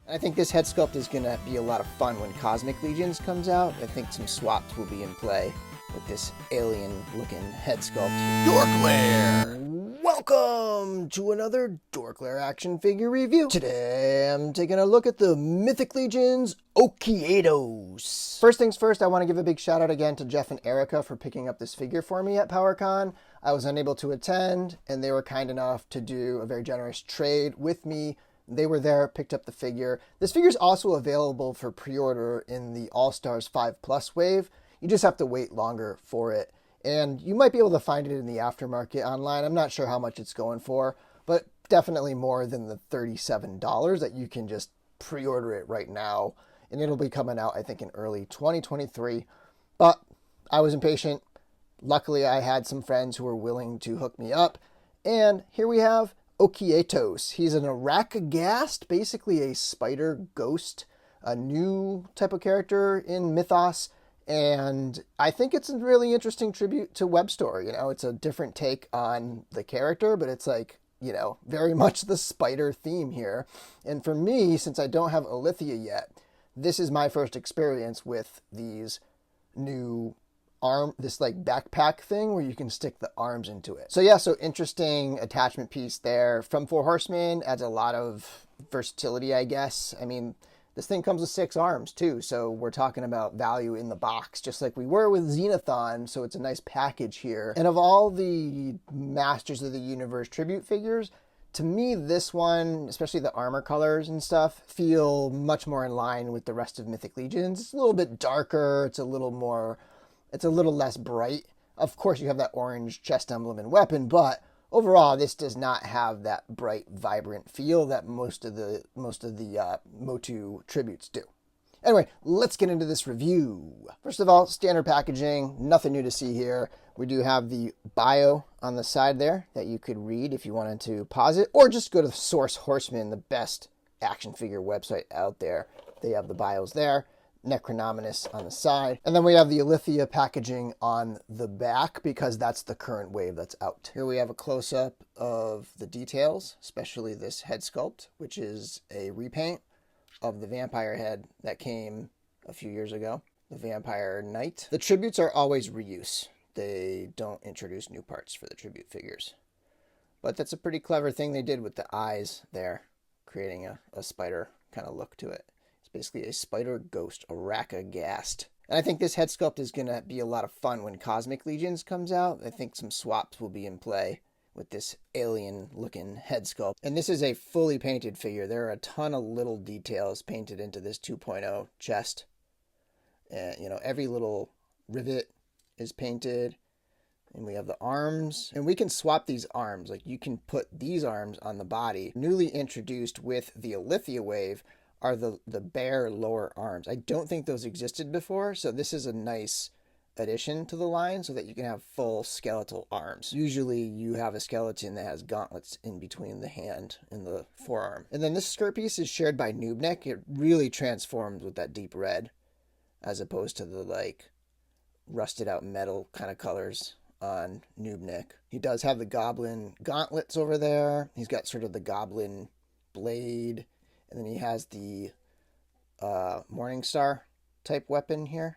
I think this head sculpt is going to be a lot of fun when Cosmic Legions comes out. I think some swaps will be in play with this alien-looking head sculpt. DorkLair! Welcome to another DorkLair action figure review. Today I'm taking a look at the Mythic Legions Okeaetos. First things first, I want to give a big shout out again to Jeff and Erica for picking up this figure for me at PowerCon. I was unable to attend, and they were kind enough to do a very generous trade with me. They were there, picked up the figure. This figure is also available for pre-order in the All-Stars 5+ wave. You just have to wait longer for it. And you might be able to find it in the aftermarket online. I'm not sure how much it's going for, but definitely more than the $37 that you can just pre-order it right now. And it'll be coming out, I think, in early 2023. But I was impatient. Luckily, I had some friends who were willing to hook me up. And here we have Okeaetos. He's an Articulation, basically a spider ghost, a new type of character in Mythos. And I think it's a really interesting tribute to Webstore. You know, it's a different take on the character, but it's like, you know, very much the spider theme here. And for me, since I don't have Alithia yet, this is my first experience with these new this like backpack thing where you can stick the arms into it. So yeah, so interesting attachment piece there. From Four Horsemen, adds a lot of versatility, I guess. I mean, this thing comes with 6 arms too, so we're talking about value in the box, just like we were with Xenothon, so it's a nice package here. And of all the Masters of the Universe tribute figures, to me, this one, especially the armor colors and stuff, feel much more in line with the rest of Mythic Legions. It's a little bit darker, it's a little less bright. Of course, you have that orange chest emblem and weapon, but overall, this does not have that bright, vibrant feel that most of the Motu tributes do. Anyway, let's get into this review. First of all, standard packaging, nothing new to see here. We do have the bio on the side there that you could read if you wanted to pause it, or just go to Source Horseman, the best action figure website out there. They have the bios there. Necronominus on the side. And then we have the Alithia packaging on the back because that's the current wave that's out. Here we have a close-up of the details, especially this head sculpt, which is a repaint of the vampire head that came a few years ago, the Vampire Knight. The tributes are always reuse. They don't introduce new parts for the tribute figures. But that's a pretty clever thing they did with the eyes there, creating a spider kind of look to it. Basically a spider ghost, Articulation. And I think this head sculpt is going to be a lot of fun when Cosmic Legions comes out. I think some swaps will be in play with this alien-looking head sculpt. And this is a fully painted figure. There are a ton of little details painted into this 2.0 chest. And, you know, every little rivet is painted. And we have the arms. And we can swap these arms. Like, you can put these arms on the body. Newly introduced with the Alithia wave are the bare lower arms. I don't think those existed before, so this is a nice addition to the line so that you can have full skeletal arms. Usually you have a skeleton that has gauntlets in between the hand and the forearm. And then this skirt piece is shared by Noobneck. It really transforms with that deep red as opposed to the like rusted out metal kind of colors on Noobneck. He does have the goblin gauntlets over there. He's got sort of the goblin blade. And then he has the Morningstar type weapon here.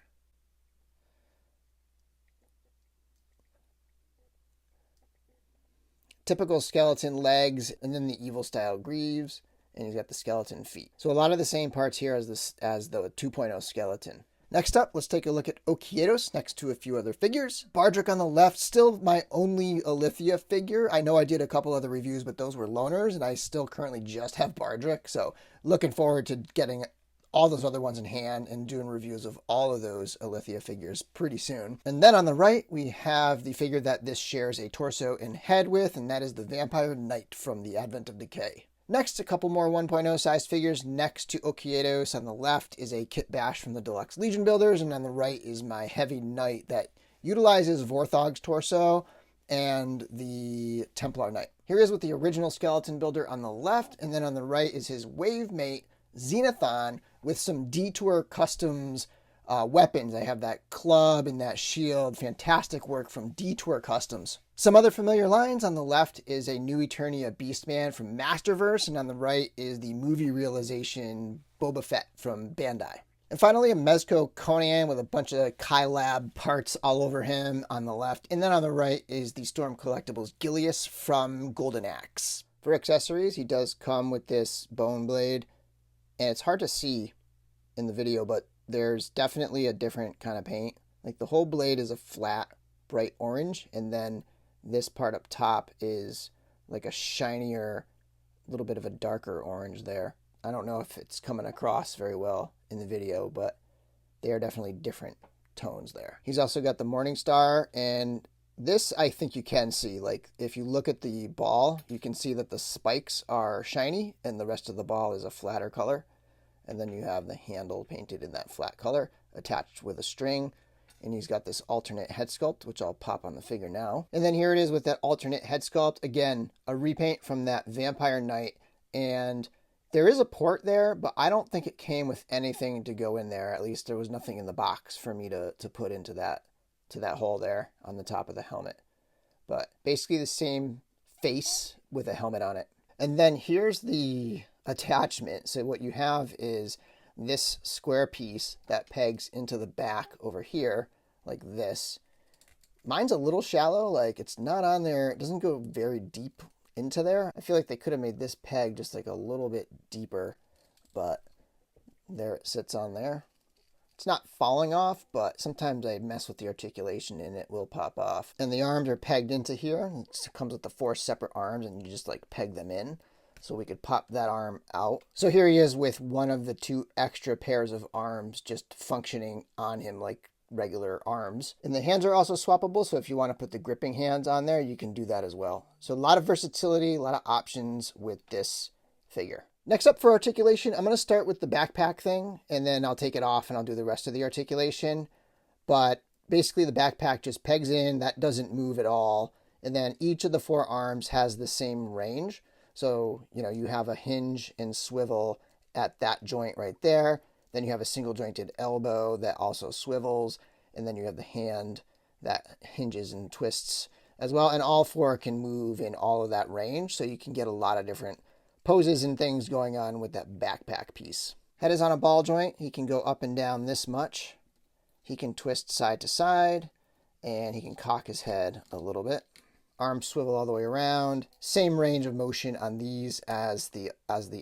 Typical skeleton legs, and then the evil style greaves, and he's got the skeleton feet. So a lot of the same parts here as the 2.0 skeleton. Next up, let's take a look at Okeaetos next to a few other figures. Bardrick on the left, still my only Alithia figure. I know I did a couple other reviews, but those were loaners, and I still currently just have Bardrick. So looking forward to getting all those other ones in hand and doing reviews of all of those Alithia figures pretty soon. And then on the right, we have the figure that this shares a torso and head with, and that is the Vampire Knight from the Advent of Decay. Next, a couple more 1.0 sized figures. Next to Okeaetos on the left is a Kit Bash from the Deluxe Legion Builders, and on the right is my Heavy Knight that utilizes Vorthog's torso and the Templar Knight. Here he is with the original skeleton builder on the left, and then on the right is his wave mate, Xenothon, with some Detour Customs Weapons, I have that club and that shield. Fantastic work from Detour Customs. Some other familiar lines. On the left is a New Eternia Beastman from Masterverse, and on the right is the movie realization Boba Fett from Bandai. And finally, a Mezco Conan with a bunch of Kylab parts all over him on the left. And then on the right is the Storm Collectibles Gilius from Golden Axe. For accessories, he does come with this bone blade, and it's hard to see in the video, but there's definitely a different kind of paint. Like the whole blade is a flat, bright orange, and then this part up top is like a shinier, little bit of a darker orange there. I don't know if it's coming across very well in the video, but they are definitely different tones there. He's also got the Morningstar, and this I think you can see. Like if you look at the ball, you can see that the spikes are shiny and the rest of the ball is a flatter color. And then you have the handle painted in that flat color attached with a string. And he's got this alternate head sculpt, which I'll pop on the figure now. And then here it is with that alternate head sculpt. Again, a repaint from that Vampire Knight. And there is a port there, but I don't think it came with anything to go in there. At least there was nothing in the box for me to put into that hole there on the top of the helmet. But basically the same face with a helmet on it. And then here's the attachment. So what you have is this square piece that pegs into the back over here like this. Mine's a little shallow, like it's not on there. It doesn't go very deep into there. I feel like they could have made this peg just like a little bit deeper, but there it sits on there. It's not falling off, but sometimes I mess with the articulation and it will pop off. And the arms are pegged into here. It comes with the 4 separate arms and you just like peg them in. So we could pop that arm out. So here he is with one of the 2 extra pairs of arms just functioning on him like regular arms. And the hands are also swappable, so if you want to put the gripping hands on there, you can do that as well. So a lot of versatility, a lot of options with this figure. Next up for articulation, I'm going to start with the backpack thing, and then I'll take it off and I'll do the rest of the articulation. But basically the backpack just pegs in, that doesn't move at all. And then each of the 4 arms has the same range. So, you know, you have a hinge and swivel at that joint right there. Then you have a single jointed elbow that also swivels. And then you have the hand that hinges and twists as well. And all 4 can move in all of that range. So you can get a lot of different poses and things going on with that backpack piece. Head is on a ball joint. He can go up and down this much. He can twist side to side. And he can cock his head a little bit. Arms swivel all the way around. Same range of motion on these as the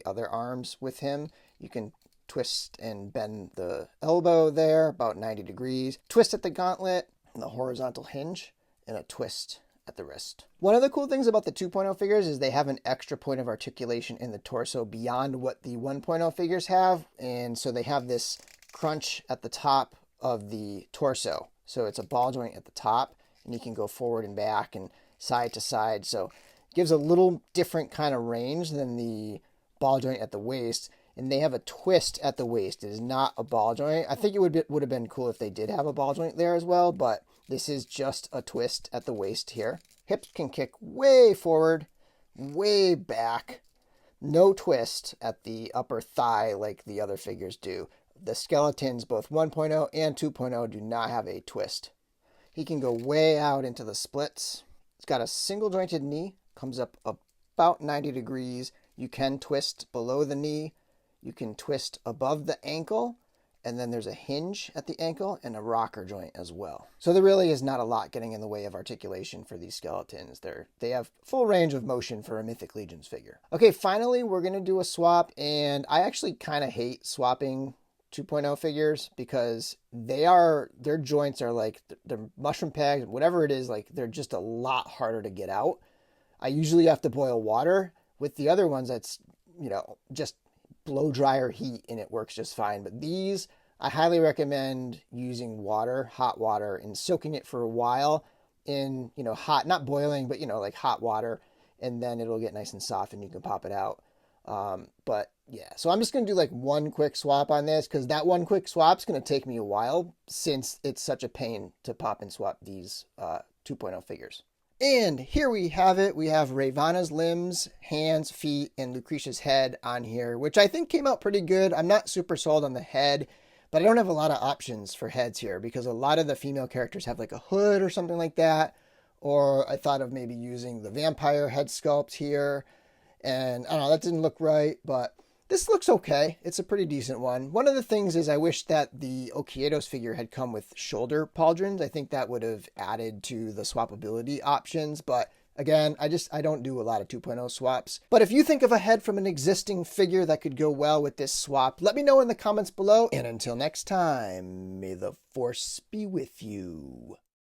other arms with him. You can twist and bend the elbow there about 90 degrees. Twist at the gauntlet, and the horizontal hinge, and a twist at the wrist. One of the cool things about the 2.0 figures is they have an extra point of articulation in the torso beyond what the 1.0 figures have. And so they have this crunch at the top of the torso. So it's a ball joint at the top, and you can go forward and back and side to side, so it gives a little different kind of range than the ball joint at the waist. And they have a twist at the waist. It is not a ball joint. I think it would have been cool if they did have a ball joint there as well, but this is just a twist at the waist here. Hips can kick way forward, way back. No twist at the upper thigh like the other figures do. The skeletons, both 1.0 and 2.0, do not have a twist. He can go way out into the splits. It's got a single jointed knee, comes up about 90 degrees. You can twist below the knee. You can twist above the ankle. And then there's a hinge at the ankle and a rocker joint as well. So there really is not a lot getting in the way of articulation for these skeletons. They have full range of motion for a Mythic Legions figure. Okay, finally, we're going to do a swap. And I actually kind of hate swapping 2.0 figures because their joints are like, they're mushroom pegs, whatever it is, like they're just a lot harder to get out. I usually have to boil water. With the other ones, that's, you know, just blow dryer heat and it works just fine. But these, I highly recommend using water, hot water, and soaking it for a while in, you know, hot, not boiling, but, you know, like hot water, and then it'll get nice and soft and you can pop it out. But yeah, so I'm just going to do like one quick swap on this because that one quick swap is going to take me a while since it's such a pain to pop and swap these 2.0 figures. And here we have it. We have Ravana's limbs, hands, feet, and Lucretia's head on here, which I think came out pretty good. I'm not super sold on the head, But I don't have a lot of options for heads here because a lot of the female characters have like a hood or something like that. Or I thought of maybe using the vampire head sculpt here. And I don't know, that didn't look right, but this looks okay. It's a pretty decent one. One of the things is I wish that the Okeaetos figure had come with shoulder pauldrons. I think that would have added to the swappability options, but again, I don't do a lot of 2.0 swaps. But if you think of a head from an existing figure that could go well with this swap, let me know in the comments below. And until next time, may the force be with you.